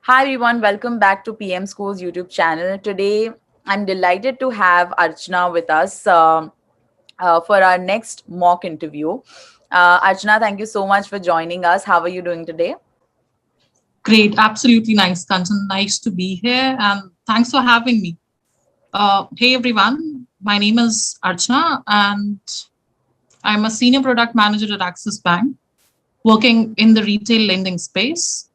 Hi everyone, welcome back to PM School's YouTube channel. Today, I'm delighted to have Archana with us for our next mock interview. Archana, thank you so much for joining us. How are you doing today? Great, absolutely nice, Kanchan. Nice to be here, and thanks for having me. Hey everyone, my name is Archana, and I'm a senior product manager at Axis Bank, working in the retail lending space.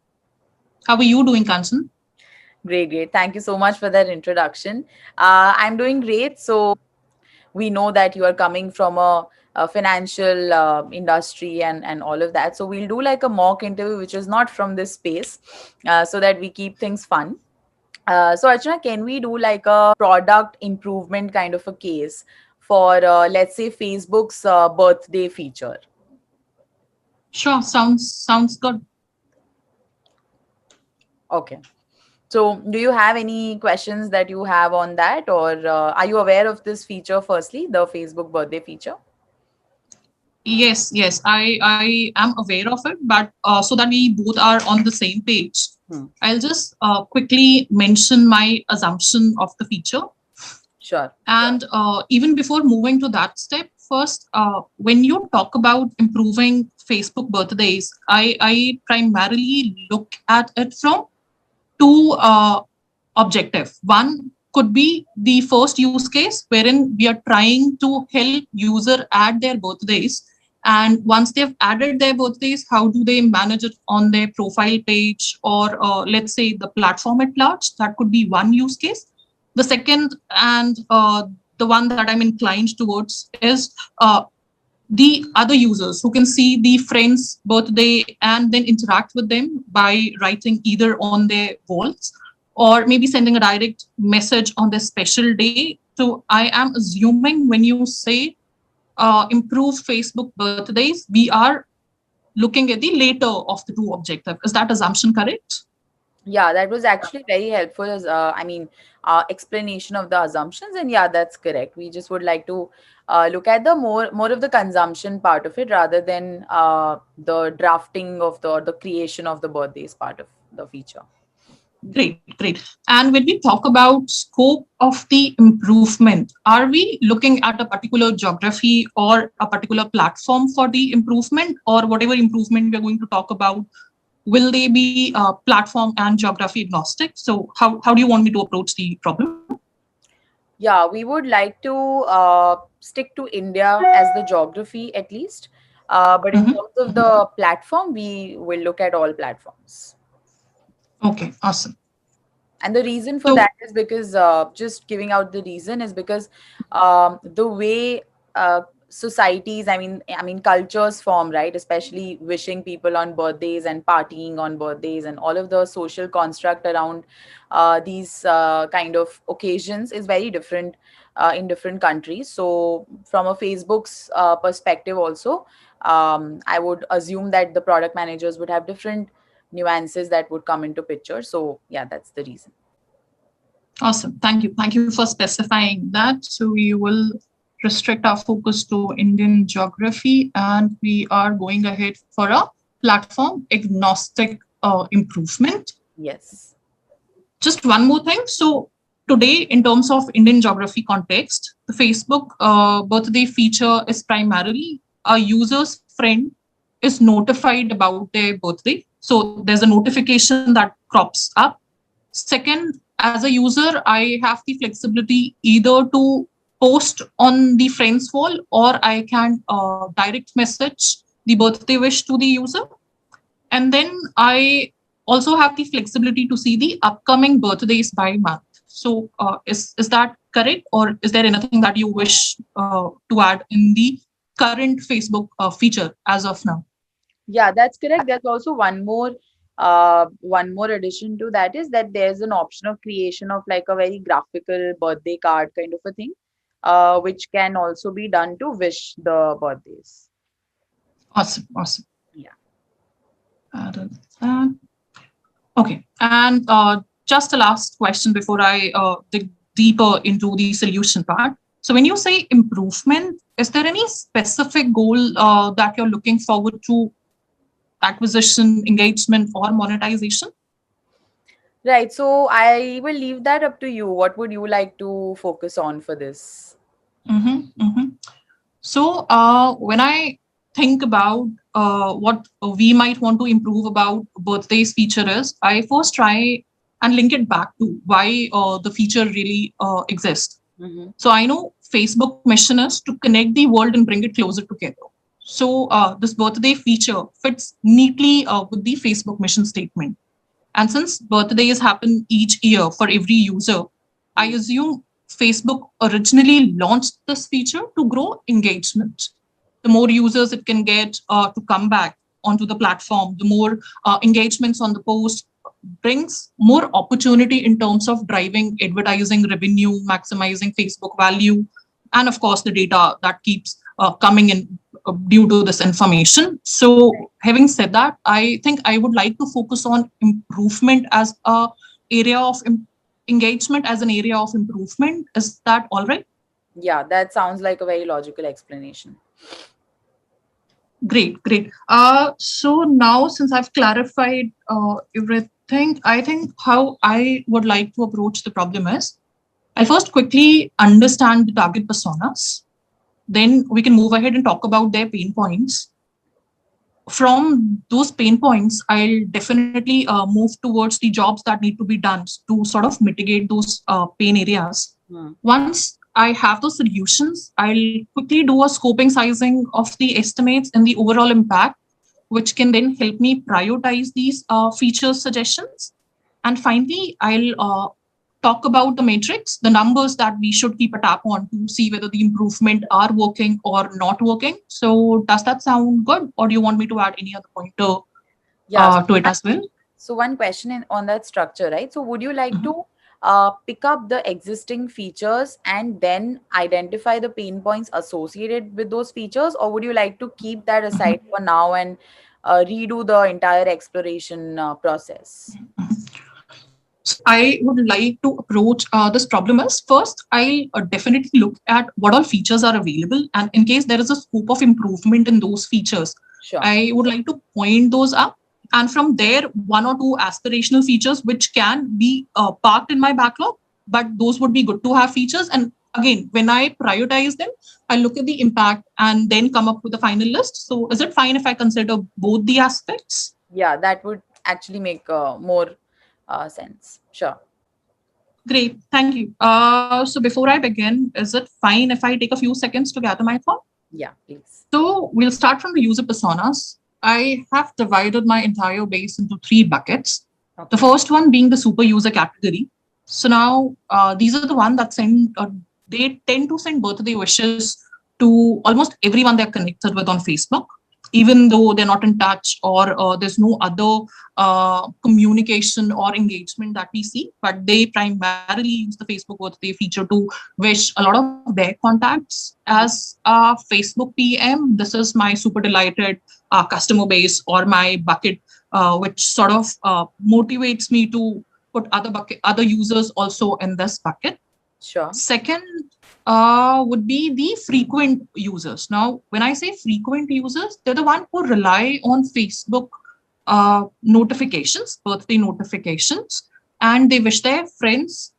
How are you doing, Kanchan? Great, great. Thank you so much for that introduction. I'm doing great. So, we know that you are coming from a financial industry and all of that. So, we'll do like a mock interview, which is not from this space, so that we keep things fun. So Archana, can we do like a product improvement kind of a case for let's say Facebook's birthday feature? Sure, sounds good. Okay. So do you have any questions that you have on that, or are you aware of this feature? Firstly, the Facebook birthday feature. Yes, I am aware of it, but so that we both are on the same page, Hmm. I'll just quickly mention my assumption of the feature. Sure. And even before moving to that step, first, when you talk about improving Facebook birthdays, I primarily look at it from two objectives. One could be the first use case, wherein we are trying to help user add their birthdays. And once they've added their birthdays, how do they manage it on their profile page or let's say the platform at large? That could be one use case. The second, and the one that I'm inclined towards, is the other users who can see the friend's birthday and then interact with them by writing either on their walls or maybe sending a direct message on their special day. So I am assuming when you say improve Facebook birthdays, we are looking at the later of the two objectives. Is that assumption correct? Yeah, that was actually very helpful as I mean explanation of the assumptions, and yeah, that's correct. We just would like to look at the more of the consumption part of it rather than the drafting of the creation of the birthdays part of the feature. Great, great. And when we talk about scope of the improvement, are we looking at a particular geography or a particular platform for the improvement, or whatever improvement we're going to talk about? Will they be platform and geography agnostic? So how do you want me to approach the problem? Yeah, we would like to stick to India as the geography at least. But in Mhm. terms of the platform, we will look at all platforms. Okay, awesome. And the reason for So that is because just giving out the reason is because the way societies, I mean cultures form, right? Especially wishing people on birthdays and partying on birthdays and all of the social construct around these kind of occasions is very different in different countries. So from a Facebook's perspective also, I would assume that the product managers would have different nuances that would come into picture. So yeah, that's the reason. awesome. Thank you. Thank you for specifying that. So we will restrict our focus to Indian geography, and we are going ahead for a platform agnostic improvement. Yes. Just one more thing. So today, in terms of Indian geography context, the Facebook birthday feature is primarily a user's friend is notified about their birthday. So there's a notification that crops up. Second, as a user, I have the flexibility either to post on the friends wall, or I can direct message the birthday wish to the user. And then I also have the flexibility to see the upcoming birthdays by month. So is that correct, or is there anything that you wish to add in the current Facebook feature as of now? Yeah, that's correct. There's also one more addition to that is that there's an option of creation of like a very graphical birthday card kind of a thing, which can also be done to wish the birthdays. Awesome, awesome. Yeah. Added that. Okay, and just a last question before I dig deeper into the solution part. So when you say improvement, is there any specific goal that you're looking forward to, acquisition, engagement, or monetization? Right. So I will leave that up to you. What would you like to focus on for this? Mm-hmm. So, when I think about what we might want to improve about birthdays feature is, I first try and link it back to why the feature really exists. Mm-hmm. So I know Facebook mission is to connect the world and bring it closer together. So this birthday feature fits neatly with the Facebook mission statement. And since birthdays happen each year for every user, I assume Facebook originally launched this feature to grow engagement. The more users it can get to come back onto the platform, the more engagements on the post brings more opportunity in terms of driving advertising revenue, maximizing Facebook value, and of course the data that keeps coming in due to this information. So having said that, I think I would like to focus on improvement as a area of engagement as an area of improvement. Is that all right? Yeah, that sounds like a very logical explanation. Great, great. So now since I've clarified everything, I think how I would like to approach the problem is I'll first quickly understand the target personas. Then we can move ahead and talk about their pain points. From those pain points, I'll definitely move towards the jobs that need to be done to sort of mitigate those pain areas. Hmm. Once I have those solutions, I'll quickly do a scoping sizing of the estimates and the overall impact, which can then help me prioritize these feature suggestions. And finally, I'll talk about the matrix, the numbers that we should keep a tap on to see whether the improvement are working or not working. So does that sound good, or do you want me to add any other pointer Yeah. to it as well? So one question on that structure, right? So would you like Mhm. to pick up the existing features and then identify the pain points associated with those features, or would you like to keep that aside Mhm. for now and redo the entire exploration process? So I would like to approach this problem as first, I'll definitely look at what all features are available. And in case there is a scope of improvement in those features, Sure. I would like to point those up. And from there, one or two aspirational features which can be parked in my backlog, but those would be good to have features. And again, when I prioritize them, I look at the impact and then come up with a final list. So is it fine if I consider both the aspects? Yeah, that would actually make more sense. Sure. Great, thank you. So before I begin, is it fine if I take a few seconds to gather my thought? Yeah, please. So we'll start from the user personas. I have divided my entire base into three buckets. The Okay. first one being the super user category. So now these are the ones that send, they tend to send birthday wishes to almost everyone they're connected with on Facebook, even though they're not in touch or there's no other communication or engagement that we see. But they primarily use the Facebook birthday feature to wish a lot of their contacts. As a Facebook PM, this is my super delighted customer base or my bucket, which sort of motivates me to put other users also in this bucket. Sure. Second would be the frequent users. Now, when I say frequent users, they're the one who rely on Facebook notifications, birthday notifications, and they wish their friends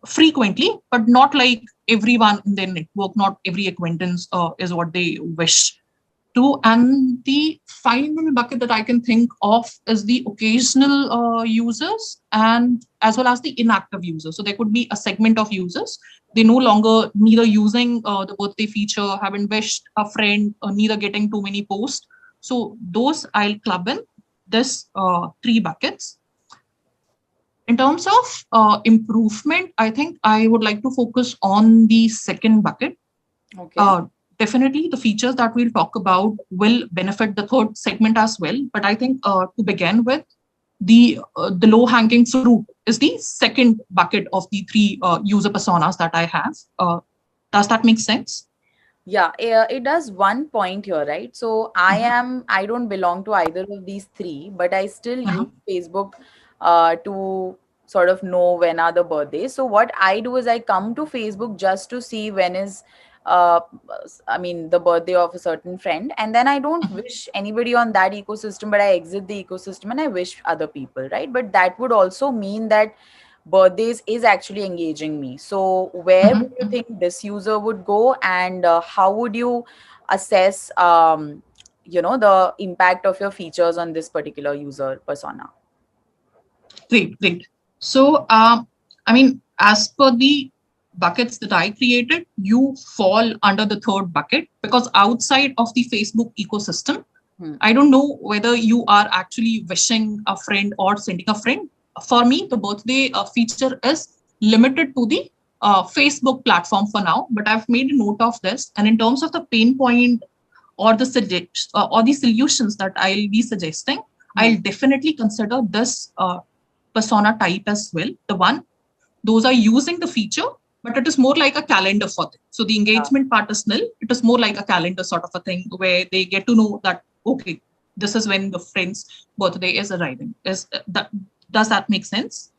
frequently, but not like everyone in their network, not every acquaintance is what they wish to. And the final bucket that I can think of is the occasional users and as well as the inactive users. So there could be a segment of users. They no longer neither using the birthday feature, haven't wished a friend, or neither getting too many posts. So those I'll club in this three buckets. In terms of improvement, I think I would like to focus on the second bucket. Okay. uh, Definitely, the features that we'll talk about will benefit the third segment as well. But I think to begin with, the low hanging fruit is the second bucket of the three user personas that I have. Does that make sense? Yeah, it does one point here, right? So I don't belong to either of these three, but I still use Uh-huh. Facebook to sort of know when are the birthdays. So what I do is I come to Facebook just to see when is uh, I mean, the birthday of a certain friend, and then I don't wish anybody on that ecosystem, but I exit the ecosystem and I wish other people, right? But that would also mean that birthdays is actually engaging me. So where would Mhm, you mhm. think this user would go, and how would you assess, the impact of your features on this particular user persona? Great, great. So, I mean, as per the buckets that I created, you fall under the third bucket because outside of the Facebook ecosystem, Hmm. I don't know whether you are actually wishing a friend or sending a friend. For me, the birthday feature is limited to the Facebook platform for now, but I've made a note of this. And in terms of the pain point or the solutions that I'll be suggesting, Hmm. I'll definitely consider this persona type as well. The one those are using the feature, but it is more like a calendar for them. So the Yeah. engagement part is nil. It is more like a calendar sort of a thing where they get to know that okay, this is when the friend's birthday is arriving. Is that does that make sense?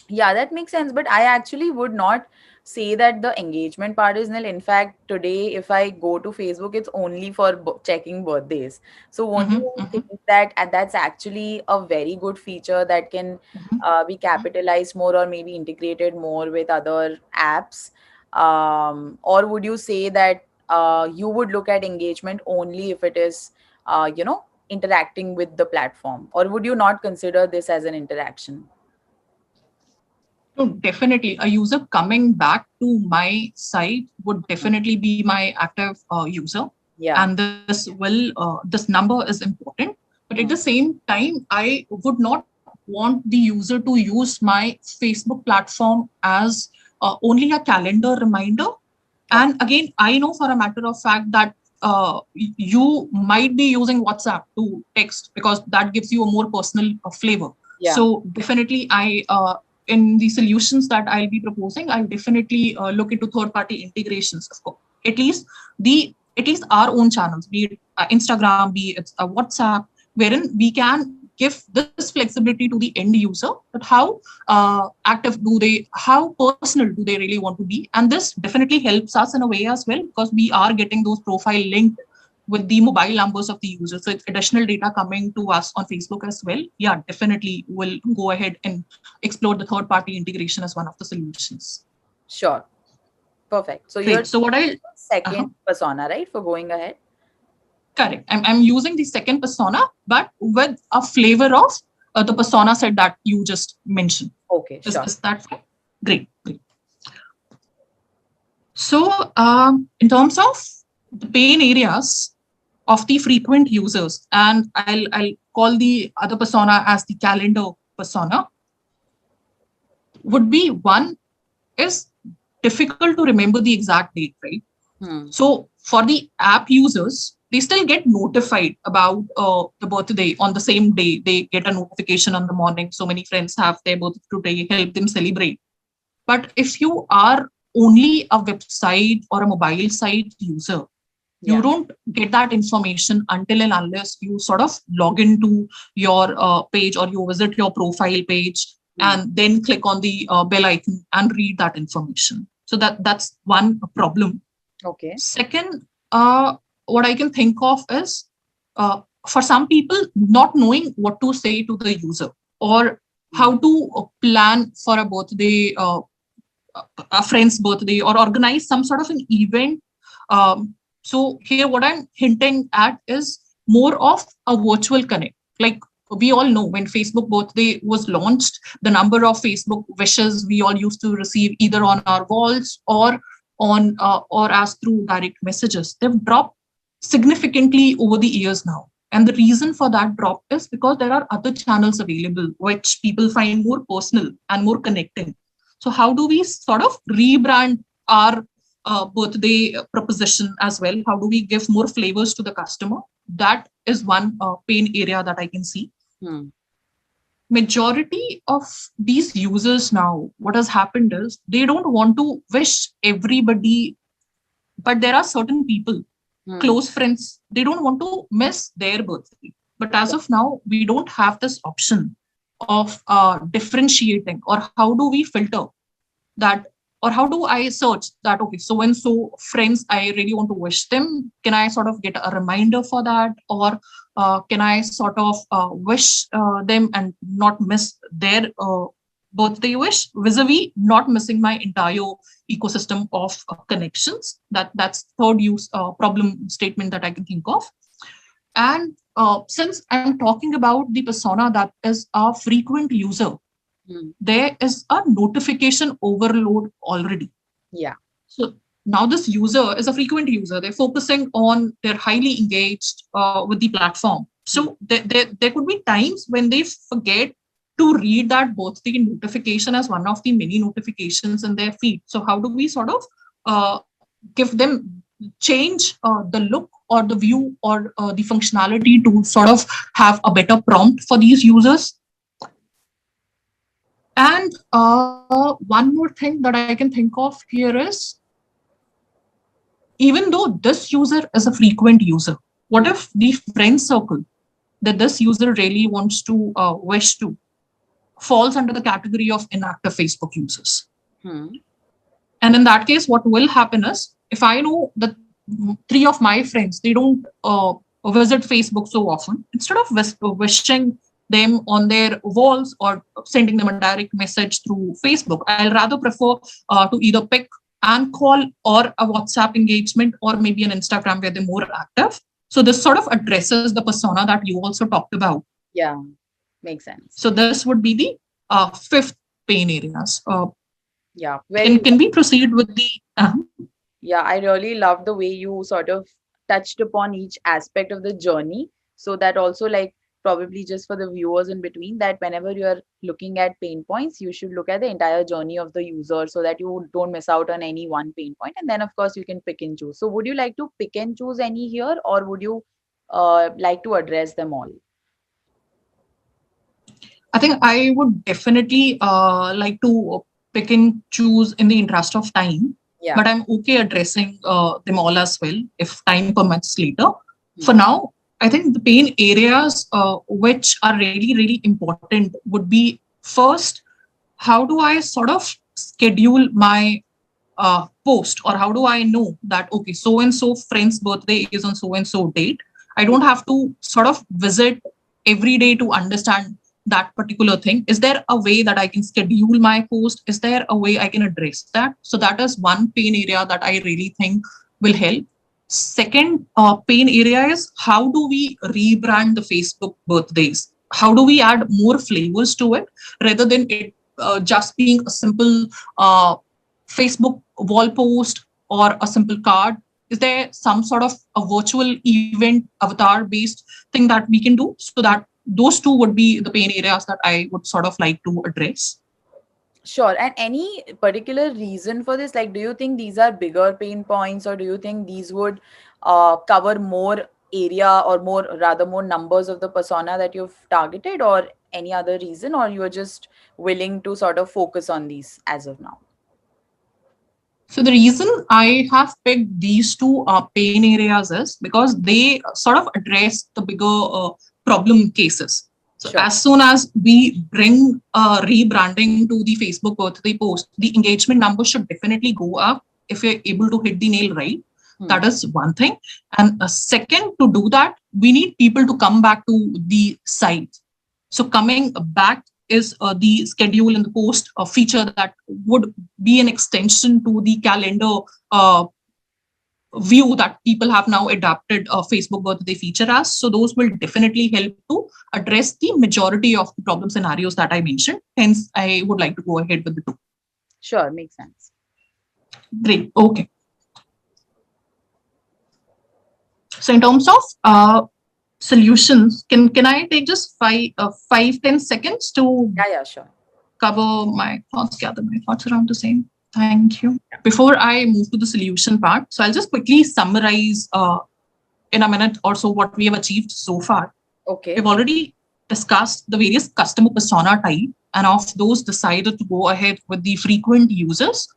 Yeah, that makes sense. But I actually would not say that the engagement part is nil. In fact, today, if I go to Facebook, it's only for checking birthdays. So, won't Mm-hmm, you mm-hmm, think that that's actually a very good feature that can mm-hmm. be capitalized more or maybe integrated more with other apps? Or would you say that you would look at engagement only if it is, interacting with the platform? Or would you not consider this as an interaction? No, definitely. A user coming back to my site would definitely be my active user, Yeah. and this number is important. But at the Hmm. same time, I would not want the user to use my Facebook platform as only a calendar reminder. Okay. And again, I know for a matter of fact that you might be using WhatsApp to text because that gives you a more personal flavor. Yeah. So definitely, in the solutions that I'll be proposing, I'll definitely look into third-party integrations. Of course, at least our own channels, be it Instagram, be it WhatsApp, wherein we can give this flexibility to the end user. But how personal do they really want to be? And this definitely helps us in a way as well because we are getting those profile linked with the mobile numbers of the user. So it's additional data coming to us on Facebook as well. Yeah, definitely we'll go ahead and explore the third party integration as one of the solutions. Sure. Perfect. So you're Great. So what I uh second persona, right? For going ahead. correct. I'm using the second persona, but with a flavor of the persona set that you just mentioned. Okay, sure. Is that fine? Great. Great. So, in terms of the pain areas of the frequent users, and I'll call the other persona as the calendar persona, would be one is difficult to remember the exact date, right? Hmm. So, for the app users, they still get notified about the birthday on the same day. They get a notification on the morning. So many friends have their birthday today, help them celebrate. But if you are only a website or a mobile site user, you Yeah. don't get that information until and unless you sort of log into your page or you visit your profile page Hmm. and then click on the bell icon and read that information. So that's one problem. Okay. Second, what I can think of is for some people not knowing what to say to the user or Hmm. how to plan for a friend's birthday or organize some sort of an event. So here, what I'm hinting at is more of a virtual connect. Like we all know when Facebook birthday was launched, the number of Facebook wishes we all used to receive either on our walls or as through direct messages, they've dropped significantly over the years now. And the reason for that drop is because there are other channels available which people find more personal and more connecting. So how do we sort of rebrand our birthday proposition as well? How do we give more flavors to the customer? That is one pain area that I can see. Hmm. Majority of these users now, what has happened is they don't want to wish everybody, but there are certain people, Hmm. close friends, they don't want to miss their birthday. But as of now, we don't have this option of differentiating or how do we filter that or how do I search that, okay, so and so friends, I really want to wish them. Can I sort of get a reminder for that? Or can I sort of wish them and not miss their birthday wish, vis-a-vis not missing my entire ecosystem of connections? That's third use problem statement that I can think of. And since I'm talking about the persona that is a frequent user, there is a notification overload already. Yeah. So now this user is a frequent user. They're focusing on, they're highly engaged with the platform. So there could be times when they forget to read that birthday notification as one of the many notifications in their feed. So how do we sort of give them, change the look or the view or the functionality to sort of have a better prompt for these users? And one more thing that I can think of here is, even though this user is a frequent user, what if the friend circle that this user really wants to wish to falls under the category of inactive Facebook users? And in that case, what will happen is, if I know that 3 of my friends, they don't visit Facebook so often, instead of wishing them on their walls or sending them a direct message through Facebook, I'll rather prefer to either pick and call, or a WhatsApp engagement, or maybe an Instagram where they're more active. So this sort of addresses the persona that you also talked about. Yeah, makes sense. So this would be the fifth pain areas. Yeah, can we proceed with the yeah, I really love the way you sort of touched upon each aspect of the journey. So that also, like, probably just for the viewers in between, that whenever you're looking at pain points, you should look at the entire journey of the user so that you don't miss out on any one pain point. And then, of course, you can pick and choose. So would you like to pick and choose any here, or would you like to address them all? I think I would definitely like to pick and choose in the interest of time. Yeah. But I'm okay addressing them all as well if time permits later. For now, I think the pain areas which are really, really important would be, first, how do I sort of schedule my post, or how do I know that, okay, so and so friend's birthday is on so and so date? I don't have to sort of visit every day to understand that particular thing. Is there a way that I can schedule my post? Is there a way I can address that? So that is one pain area that I really think will help. Second pain area is, how do we rebrand the Facebook birthdays? How do we add more flavors to it, rather than it just being a simple Facebook wall post or a simple card? Is there some sort of a virtual event avatar based thing that we can do? So that those two would be the pain areas that I would sort of like to address. Sure. And any particular reason for this? Like, do you think these are bigger pain points, or do you think these would cover more area, or more numbers of the persona that you've targeted, or any other reason, or you're just willing to sort of focus on these as of now? So the reason I have picked these two pain areas is because they sort of address the bigger problem cases. So as soon as we bring rebranding to the Facebook birthday post, the engagement number should definitely go up if you're able to hit the nail right. That is one thing. And second, to do that, we need people to come back to the site. So coming back is the schedule in the post feature that would be an extension to the calendar view that people have now adapted Facebook birthday feature as. So those will definitely help to address the majority of the problem scenarios that I mentioned. Hence, I would like to go ahead with the two. Sure, makes sense. Great. Okay. So in terms of solutions, can I take just 5-10 seconds to sure, cover my thoughts, gather my thoughts around the same? Thank you. Before I move to the solution part, so I'll just quickly summarize in a minute or so what we have achieved so far. Okay. We've already discussed the various customer persona type, and of those decided to go ahead with the frequent users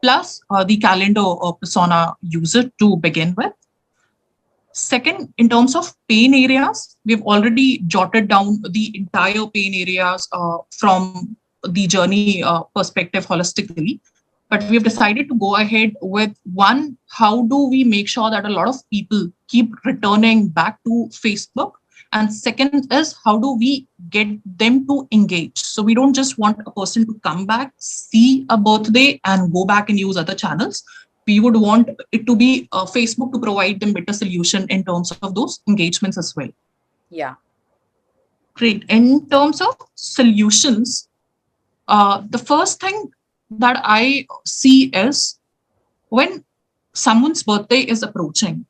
plus the calendar persona user to begin with. Second, in terms of pain areas, we've already jotted down the entire pain areas from the journey perspective holistically. But we have decided to go ahead with one, how do we make sure that a lot of people keep returning back to Facebook? And second is, how do we get them to engage? So we don't just want a person to come back, see a birthday, and go back and use other channels. We would want it to be Facebook to provide them better solution in terms of those engagements as well. Yeah. Great. In terms of solutions, the first thing that I see is when someone's birthday is approaching,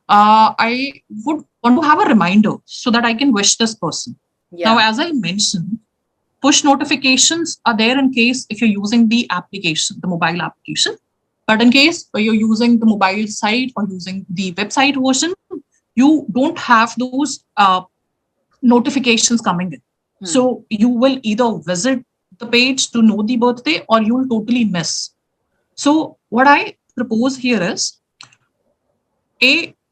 I would want to have a reminder so that I can wish this person. Yeah. Now, as I mentioned, push notifications are there in case if you're using the application, the mobile application. But in case you're using the mobile site or using the website version, you don't have those notifications coming in. So you will either visit the page to know the birthday or you'll totally miss. So what I propose here is,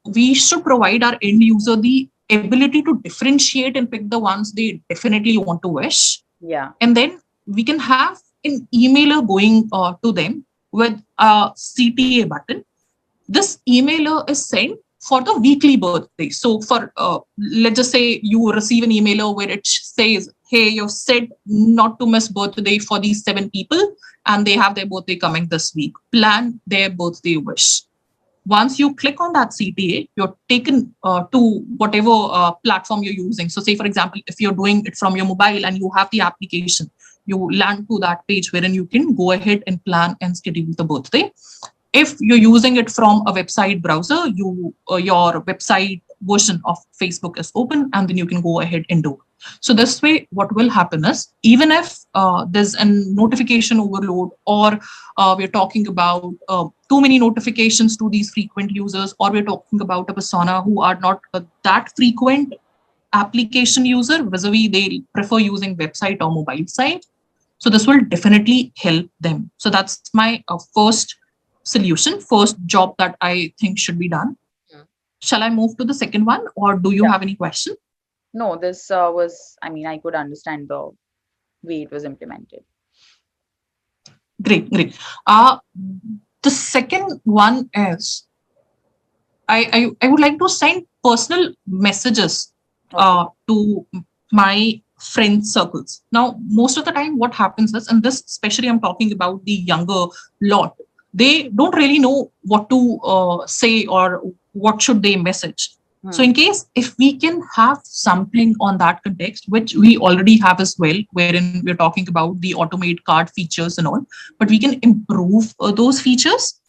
we should provide our end user the ability to differentiate and pick the ones they definitely want to wish. Yeah. And then we can have an emailer going to them with a CTA button. This emailer is sent for the weekly birthday. So for, let's just say you receive an emailer where it says, hey, you've said not to miss birthday for these 7 people and they have their birthday coming this week. Plan their birthday wish. Once you click on that CTA, you're taken to whatever platform you're using. So say, for example, if you're doing it from your mobile and you have the application, you land to that page wherein you can go ahead and plan and schedule the birthday. If you're using it from a website browser, your website version of Facebook is open and then you can go ahead and do it. So this way, what will happen is, even if there's a notification overload or we're talking about too many notifications to these frequent users, or we're talking about a persona who are not that frequent application user, vis-a-vis they prefer using website or mobile site. So this will definitely help them. So that's my first solution, first job that I think should be done. Shall I move to the second one, or do you have any question? No, this was, I mean, I could understand the way it was implemented. Great. The second one is, I would like to send personal messages to my friend circles. Now, most of the time what happens is, and this especially I'm talking about the younger lot, they don't really know what to say or what should they message. So in case if we can have something on that context, which we already have as well, wherein we're talking about the automate card features and all, but we can improve those features.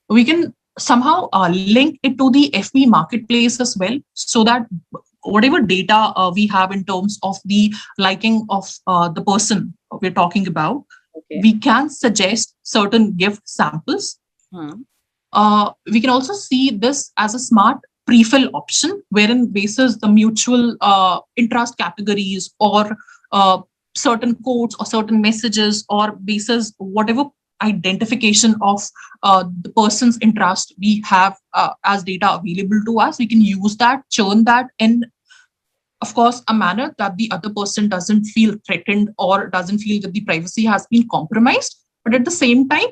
We can somehow link it to the FB marketplace as well, so that whatever data we have in terms of the liking of the person we're talking about, we can suggest certain gift samples. We can also see this as a smart pre-fill option, wherein bases the mutual interest categories or certain codes or certain messages, or bases whatever identification of the person's interest we have as data available to us, we can use that, churn that in, of course, a manner that the other person doesn't feel threatened or doesn't feel that the privacy has been compromised, but at the same time,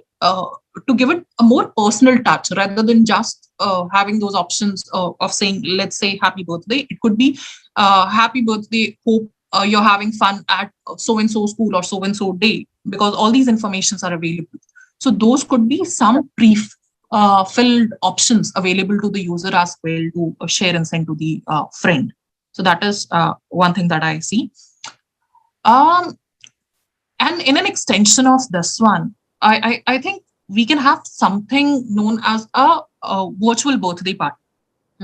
to give it a more personal touch rather than just having those options of saying, let's say, happy birthday. It could be happy birthday, hope you're having fun at so-and-so school or so-and-so day, because all these informations are available. So those could be some pre-filled options available to the user as well to share and send to the friend. So that is one thing that I see. And in an extension of this one, I think we can have something known as a virtual birthday party.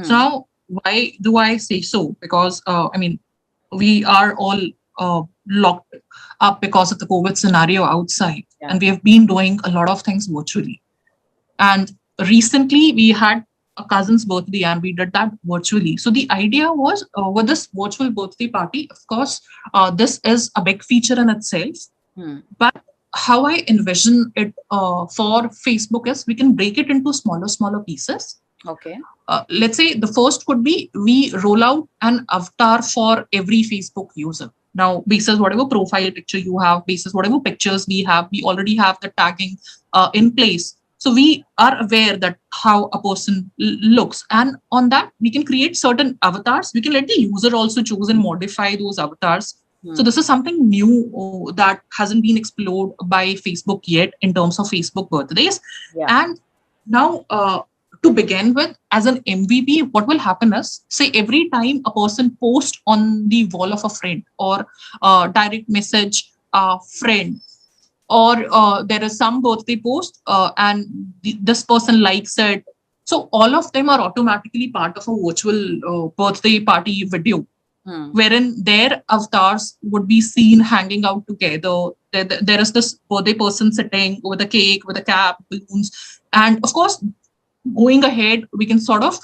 So now, why do I say so? Because I mean, we are all locked up because of the COVID scenario outside, and we have been doing a lot of things virtually. And recently, we had a cousin's birthday and we did that virtually. So the idea was with this virtual birthday party, of course, this is a big feature in itself. But how I envision it for Facebook is we can break it into smaller pieces. Okay. Let's say the first could be we roll out an avatar for every Facebook user. Now, basis whatever profile picture you have, basis whatever pictures we have, we already have the tagging in place. So we are aware that how a person looks, and on that we can create certain avatars. We can let the user also choose and modify those avatars. So Hmm. this is something new that hasn't been explored by Facebook yet in terms of Facebook birthdays. Yeah. And now, to begin with, as an MVP, what will happen is, say every time a person posts on the wall of a friend, or direct message a friend, or there is some birthday post and this person likes it, so all of them are automatically part of a virtual birthday party video, Hmm. wherein their avatars would be seen hanging out together. There is this birthday person sitting with a cake, with a cap, balloons, and of course, going ahead, we can sort of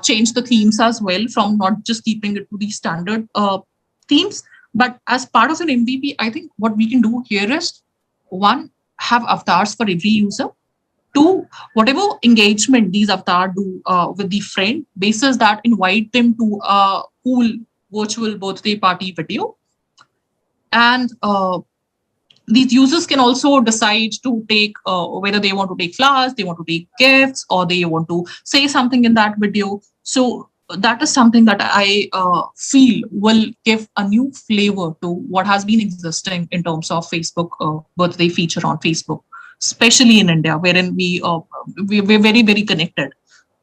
change the themes as well, from not just keeping it to the standard themes. But as part of an MVP, I think what we can do here is, one, have avatars for every user. Two, whatever engagement these avatars do with the friend, basis that invite them to a cool virtual birthday party video. And these users can also decide to take whether they want to take flowers, they want to take gifts, or they want to say something in that video. So that is something that I feel will give a new flavor to what has been existing in terms of Facebook birthday feature on Facebook, especially in India, wherein we're very, very connected.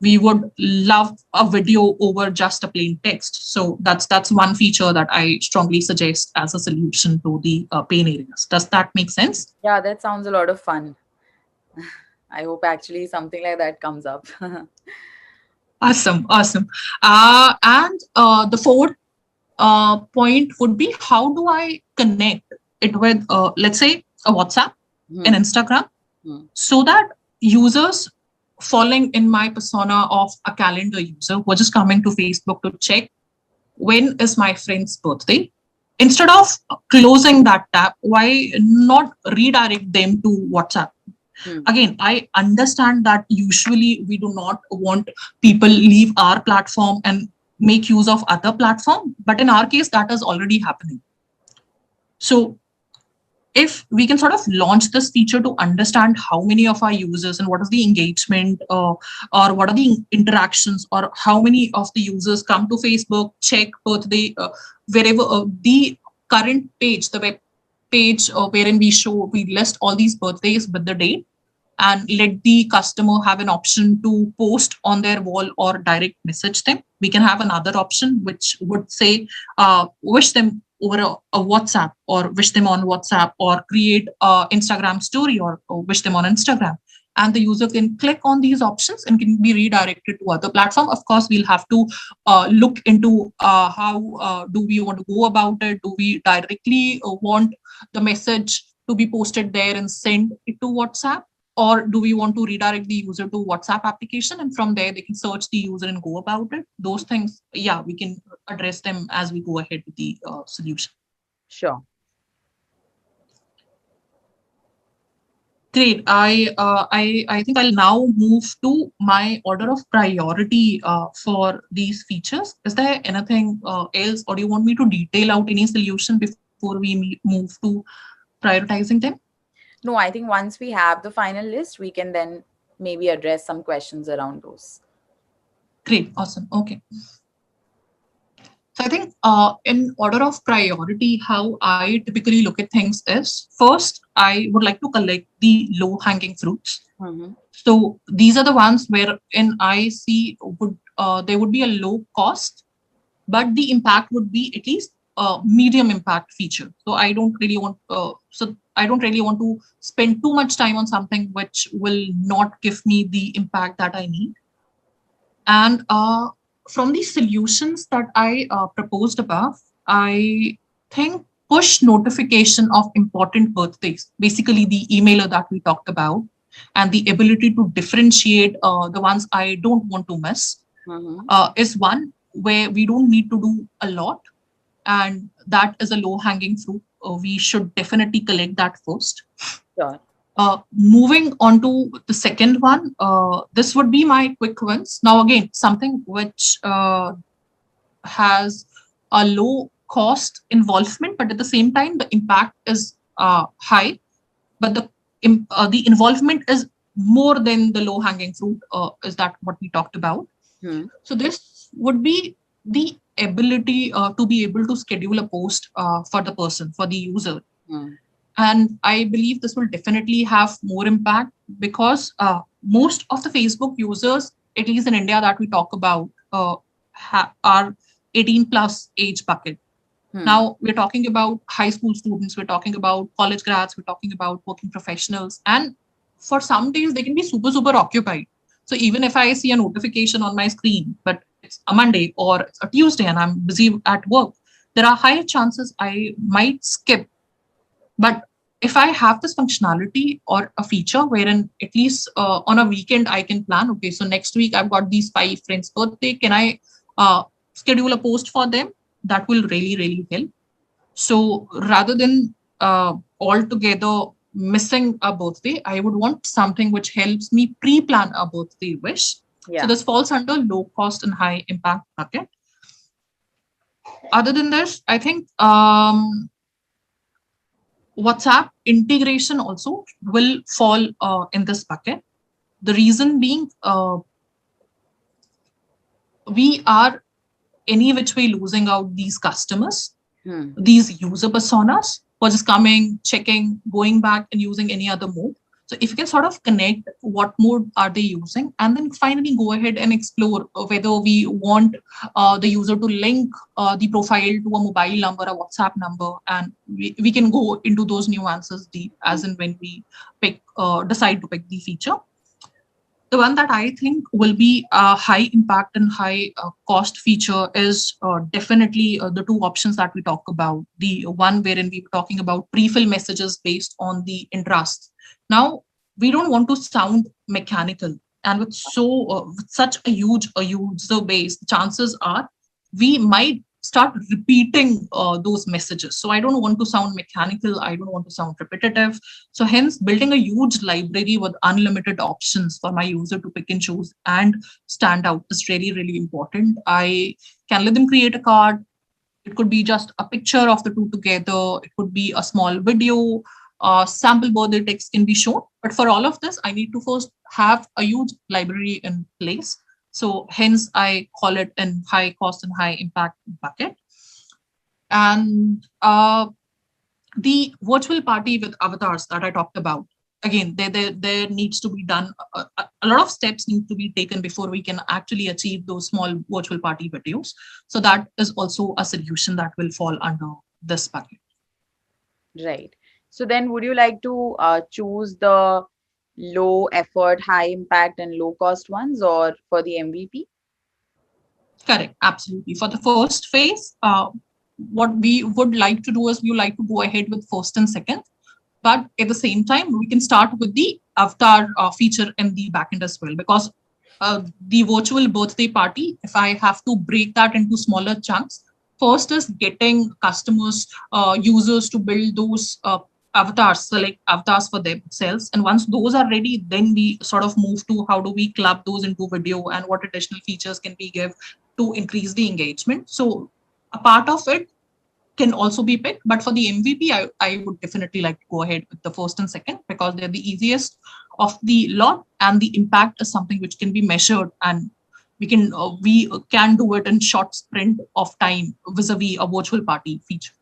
We would love a video over just a plain text. So that's one feature that I strongly suggest as a solution to the pain areas. Does that make sense? Yeah, that sounds a lot of fun. I hope actually something like that comes up. Awesome, awesome. And the fourth point would be, how do I connect it with, let's say, a WhatsApp, an Hmm. Instagram, Hmm. so that users falling in my persona of a calendar user who are just coming to Facebook to check when is my friend's birthday, instead of closing that tab, why not redirect them to WhatsApp? Hmm. Again, I understand that usually we do not want people leave our platform and make use of other platform, but in our case that is already happening. So if we can sort of launch this feature to understand how many of our users and what is the engagement, or what are the interactions, or how many of the users come to Facebook, check birthday, wherever the current page, the web page wherein we list all these birthdays with the date, and let the customer have an option to post on their wall or direct message them. We can have another option which would say, wish them over a WhatsApp, or wish them on WhatsApp, or create a Instagram story, or wish them on Instagram. And the user can click on these options and can be redirected to other platform. Of course, we'll have to look into how do we want to go about it. Do we directly want the message to be posted there and send it to WhatsApp? Or do we want to redirect the user to WhatsApp application, and from there they can search the user and go about it? Those things, yeah, we can address them as we go ahead with the solution. Sure. Great. I think I'll now move to my order of priority for these features. Is there anything else, or do you want me to detail out any solution before we move to prioritizing them? No, I think once we have the final list, we can then maybe address some questions around those. Great. Awesome. Okay. So I think in order of priority, how I typically look at things is, first, I would like to collect the low hanging fruits. Mm-hmm. So these are the ones wherein I see would there would be a low cost, but the impact would be at least a medium impact feature. So I don't really want to spend too much time on something which will not give me the impact that I need. And from the solutions that I proposed above, I think push notification of important birthdays, basically the emailer that we talked about, and the ability to differentiate the ones I don't want to miss, Mm-hmm. is one where we don't need to do a lot. And that is a low hanging fruit. We should definitely collect that first. Sure. Moving on to the second one, this would be my quick wins. Now, again, something which has a low cost involvement, but at the same time, the impact is high, but the involvement is more than the low hanging fruit. Is that what we talked about? Hmm. So this would be the ability to be able to schedule a post for the person, for the user. Hmm. And I believe this will definitely have more impact because most of the Facebook users, at least in India, that we talk about, are 18 plus age bucket. Hmm. Now we're talking about high school students, we're talking about college grads, we're talking about working professionals. And for some days, they can be super, super occupied. So even if I see a notification on my screen, but it's a Monday or it's a Tuesday and I'm busy at work, there are higher chances I might skip. But if I have this functionality or a feature wherein at least on a weekend I can plan, okay, so next week I've got these 5 friends' birthday, can I schedule a post for them? That will really, really help. So rather than altogether missing a birthday, I would want something which helps me pre-plan a birthday wish. So Yeah. this falls under low cost and high impact bucket. Other than this, I think WhatsApp integration also will fall in this bucket. The reason being, we are any which way losing out these customers, Hmm. these user personas who are just coming, checking, going back and using any other mode. So if you can sort of connect what mode are they using, and then finally go ahead and explore whether we want the user to link the profile to a mobile number, a WhatsApp number, and we can go into those nuances deep as in when we decide to pick the feature. The one that I think will be a high impact and high cost feature is definitely the two options that we talk about. The one wherein we were talking about pre-fill messages based on the interest. Now, we don't want to sound mechanical, and with such a user base, chances are we might start repeating those messages. So I don't want to sound mechanical. I don't want to sound repetitive. So hence building a huge library with unlimited options for my user to pick and choose and stand out is really, really important. I can let them create a card. It could be just a picture of the two together. It could be a small video. Sample birthday text can be shown. But for all of this, I need to first have a huge library in place. So hence I call it in high cost and high impact bucket. And the virtual party with avatars that I talked about, again, there needs to be done. A lot of steps need to be taken before we can actually achieve those small virtual party videos. So that is also a solution that will fall under this bucket. Right. So then, would you like to choose the low effort, high impact, and low cost ones, or for the MVP? Correct, absolutely. For the first phase, what we would like to do is we would like to go ahead with first and second. But at the same time, we can start with the avatar feature in the backend as well, because the virtual birthday party, if I have to break that into smaller chunks, first is getting customers, users to build those avatars, select avatars for themselves. And once those are ready, then we sort of move to how do we club those into video and what additional features can we give to increase the engagement. So a part of it can also be picked. But for the MVP, I would definitely like to go ahead with the first and second because they're the easiest of the lot, and the impact is something which can be measured, and we can do it in short sprint of time vis-a-vis a virtual party feature.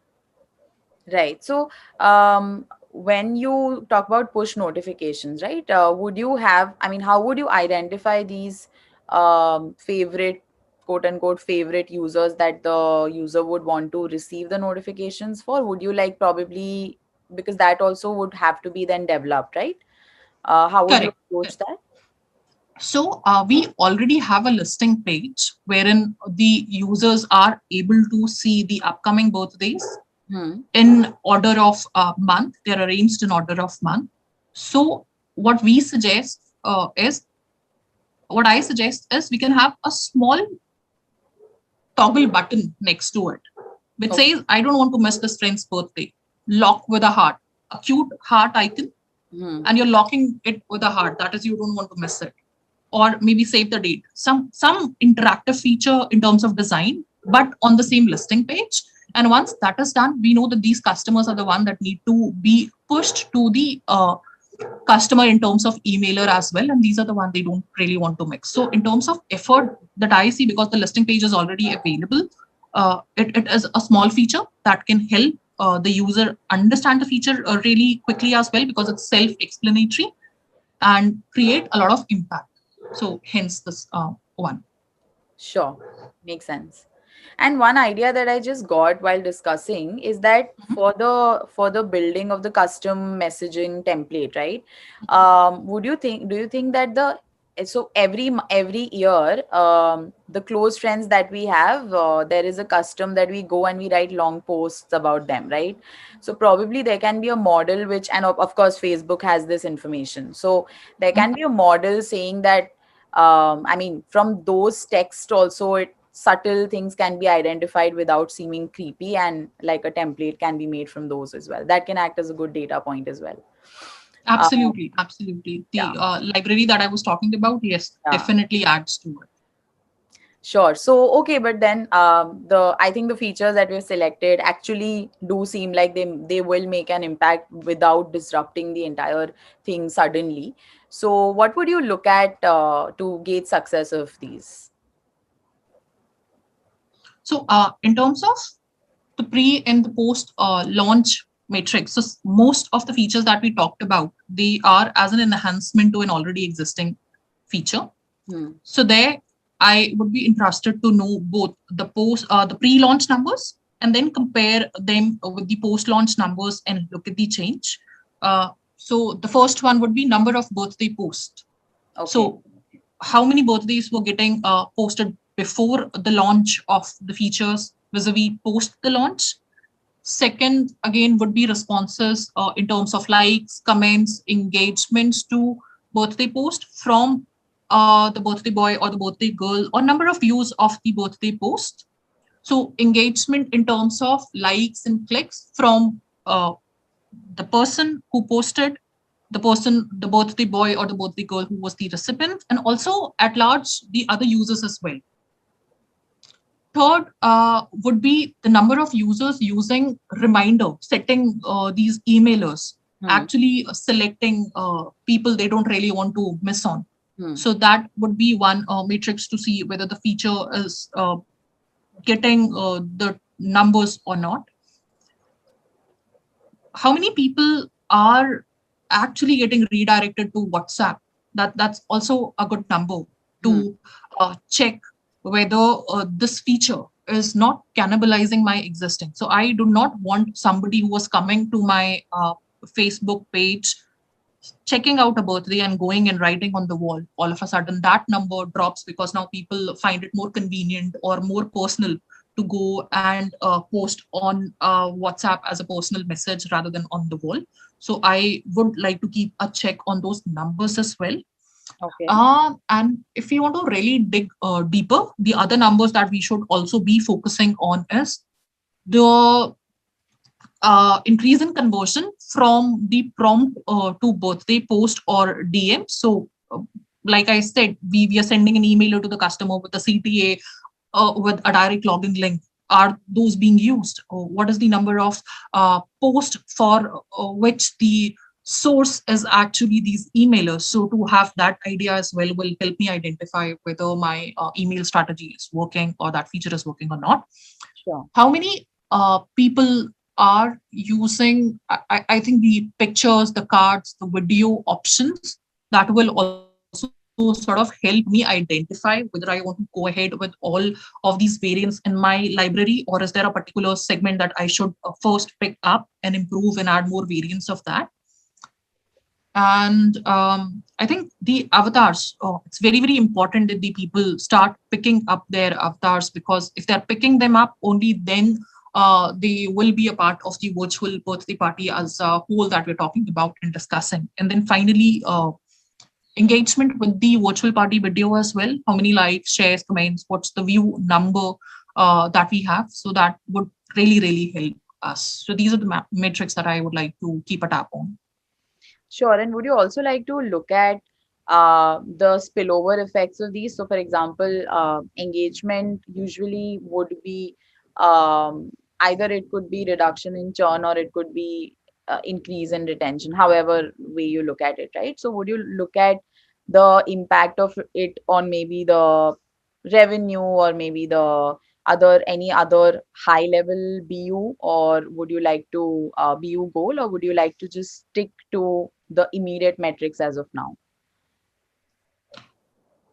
Right. So, when you talk about push notifications, right? Would you have, I mean, how would you identify these favorite, quote unquote, favorite users that the user would want to receive the notifications for? Would you like probably, because that also would have to be then developed, right? How would you Correct. approach that? So we already have a listing page wherein the users are able to see the upcoming birthdays Hmm. in order of month. They're arranged in order of month. So what we suggest is what I suggest is we can have a small toggle button next to it, which Okay. says, I don't want to miss this friend's birthday. Lock with a heart, a cute heart icon, Hmm. and you're locking it with a heart. That is, you don't want to miss it. Or maybe save the date. Some interactive feature in terms of design, but on the same listing page. And once that is done, we know that these customers are the one that need to be pushed to the customer in terms of emailer as well, and these are the one they don't really want to mix. So in terms of effort that I see, because the listing page is already available, it is a small feature that can help the user understand the feature really quickly as well, because it's self-explanatory and create a lot of impact. So hence this one. Sure, makes sense. And one idea that I just got while discussing is that for the building of the custom messaging template, right? Would you think do you think that the so every year, the close friends that we have, there is a custom that we go and we write long posts about them, right? So probably there can be a model which, and of course Facebook has this information. So there can be a model saying that, I mean, from those texts also, subtle things can be identified without seeming creepy, and like a template can be made from those as well. That can act as a good data point as well. Absolutely, absolutely. Yeah, The library that I was talking about, yes, yeah. definitely adds to it. Sure. So, okay, but then I think the features that we've selected actually do seem like they will make an impact without disrupting the entire thing suddenly. So, what would you look at to gauge success of these? So in terms of the pre and the post launch matrix, so most of the features that we talked about, they are as an enhancement to an already existing feature. Hmm. So there, I would be interested to know both the pre-launch numbers, and then compare them with the post-launch numbers and look at the change. So the first one would be number of birthday posts. Okay. So how many birthdays were getting posted before the launch of the features vis-a-vis post the launch. Second, again, would be responses in terms of likes, comments, engagements to birthday post from the birthday boy or the birthday girl, or number of views of the birthday post. So engagement in terms of likes and clicks from the person who posted, the person, the birthday boy or the birthday girl who was the recipient, and also at large the other users as well. Third would be the number of users using reminder, setting these emailers, Hmm. actually selecting people they don't really want to miss on. Hmm. So that would be one matrix to see whether the feature is getting the numbers or not. How many people are actually getting redirected to WhatsApp? That's also a good number Hmm. to check whether this feature is not cannibalizing my existing. So I do not want somebody who was coming to my Facebook page, checking out a birthday and going and writing on the wall. All of a sudden, that number drops because now people find it more convenient or more personal to go and post on WhatsApp as a personal message rather than on the wall. So I would like to keep a check on those numbers as well. Okay. And if we want to really dig deeper, the other numbers that we should also be focusing on is the increase in conversion from the prompt to birthday post or DM. So, like I said, we are sending an email to the customer with a CTA with a direct login link. Are those being used? Or what is the number of posts for which the source is actually these emailers? So to have that idea as well will help me identify whether my email strategy is working or that feature is working or not. Sure. How many people are using, I think, the pictures, the cards, the video options, that will also sort of help me identify whether I want to go ahead with all of these variants in my library, or is there a particular segment that I should first pick up and improve and add more variants of that. And I think the avatars, it's very, very important that the people start picking up their avatars, because if they're picking them up, only then they will be a part of the virtual birthday party as a whole that we're talking about and discussing. And then finally, engagement with the virtual party video as well. How many likes, shares, comments, what's the view number that we have? So that would really, really help us. So these are the metrics that I would like to keep a tab on. Sure. And would you also like to look at the spillover effects of these? So, for example, engagement usually would be, either it could be reduction in churn or it could be increase in retention, however way you look at it, right? So would you look at the impact of it on maybe the revenue or maybe the other any other high level BU, or would you like to BU goal, or would you like to just stick to the immediate metrics as of now?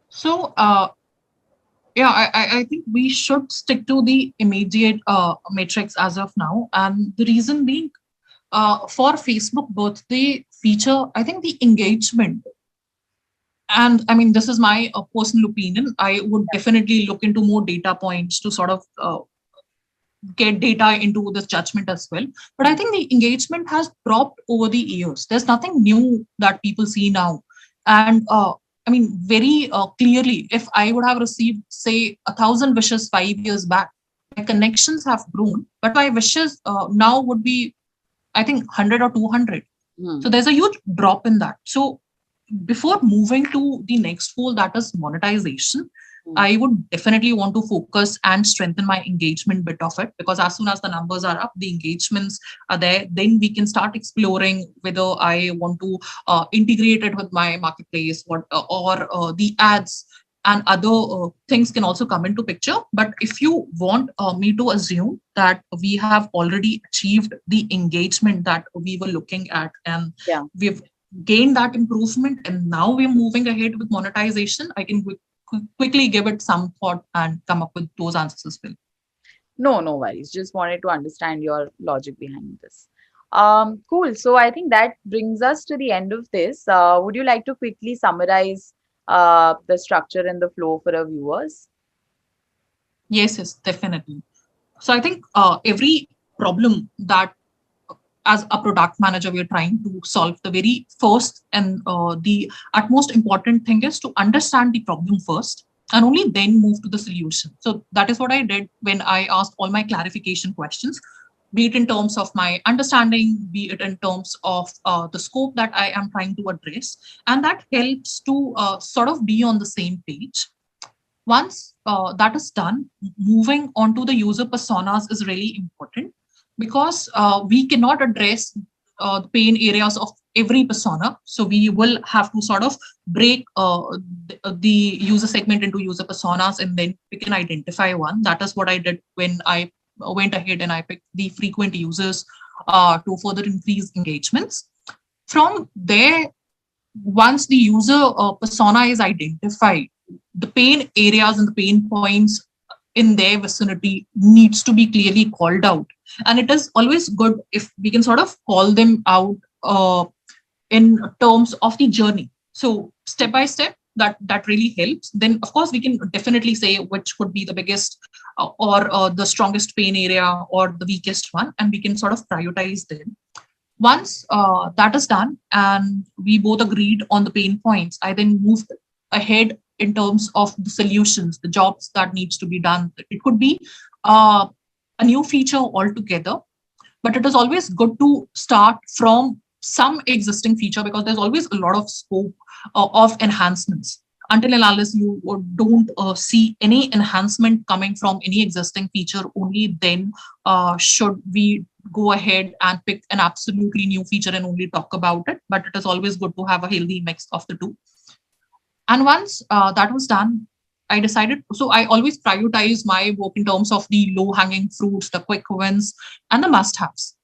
So, yeah, I think we should stick to the immediate metrics as of now. And the reason being, for Facebook birthday feature, I think the engagement, and I mean, this is my personal opinion. I would definitely look into more data points to sort of get data into this judgment as well. But I think the engagement has dropped over the years. There's nothing new that people see now. And I mean, very clearly, if I would have received, say, 1,000 wishes 5 years back, my connections have grown, but my wishes now would be, I think, 100 or 200. Hmm. So there's a huge drop in that. So before moving to the next goal, that is monetization, I would definitely want to focus and strengthen my engagement bit of it, because as soon as the numbers are up, the engagements are there, then we can start exploring whether I want to integrate it with my marketplace, or the ads and other things can also come into picture. But if you want me to assume that we have already achieved the engagement that we were looking at, and Yeah. we've gained that improvement, and now we're moving ahead with monetization, I can quickly give it some thought and come up with those answers as well. No, no worries. Just wanted to understand your logic behind this. Cool. So I think that brings us to the end of this. Would you like to quickly summarize the structure and the flow for our viewers? Yes, yes, definitely. So I think every problem that as a product manager we're trying to solve, the very first and the utmost important thing is to understand the problem first and only then move to the solution. So that is what I did when I asked all my clarification questions, be it in terms of my understanding, be it in terms of the scope that I am trying to address. And that helps to sort of be on the same page. Once that is done, moving on to the user personas is really important, because we cannot address the pain areas of every persona. So we will have to sort of break the user segment into user personas, and then we can identify one. That is what I did when I went ahead and I picked the frequent users to further increase engagements. From there, once the user persona is identified, the pain areas and the pain points in their vicinity needs to be clearly called out. And it is always good if we can sort of call them out in terms of the journey. So step by step, that really helps. Then of course we can definitely say which would be the biggest or the strongest pain area or the weakest one, and we can sort of prioritize them. Once that is done and we both agreed on the pain points, I then moved ahead in terms of the solutions, the jobs that needs to be done. It could be a new feature altogether, but it is always good to start from some existing feature, because there's always a lot of scope of enhancements. Until and unless you don't see any enhancement coming from any existing feature, only then should we go ahead and pick an absolutely new feature and only talk about it. But it is always good to have a healthy mix of the two. And once that was done, I decided, so I always prioritize my work in terms of the low hanging fruits, the quick wins, and the must haves.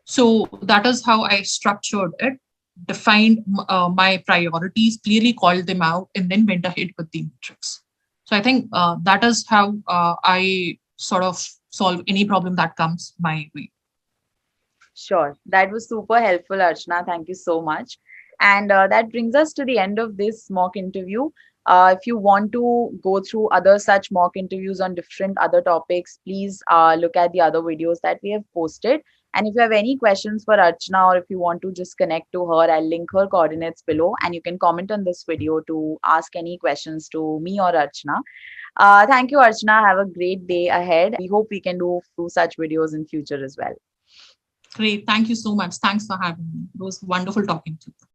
So that is how I structured it, defined my priorities, clearly called them out, and then went ahead with the metrics. So I think that is how I sort of solve any problem that comes my way. Sure. That was super helpful, Archana. Thank you so much. And that brings us to the end of this mock interview. If you want to go through other such mock interviews on different other topics, please look at the other videos that we have posted. And if you have any questions for Archana, or if you want to just connect to her, I'll link her coordinates below, and you can comment on this video to ask any questions to me or Archana. Thank you, Archana. Have a great day ahead. We hope we can do such videos in future as well. Great. Thank you so much. Thanks for having me. It was wonderful talking to you.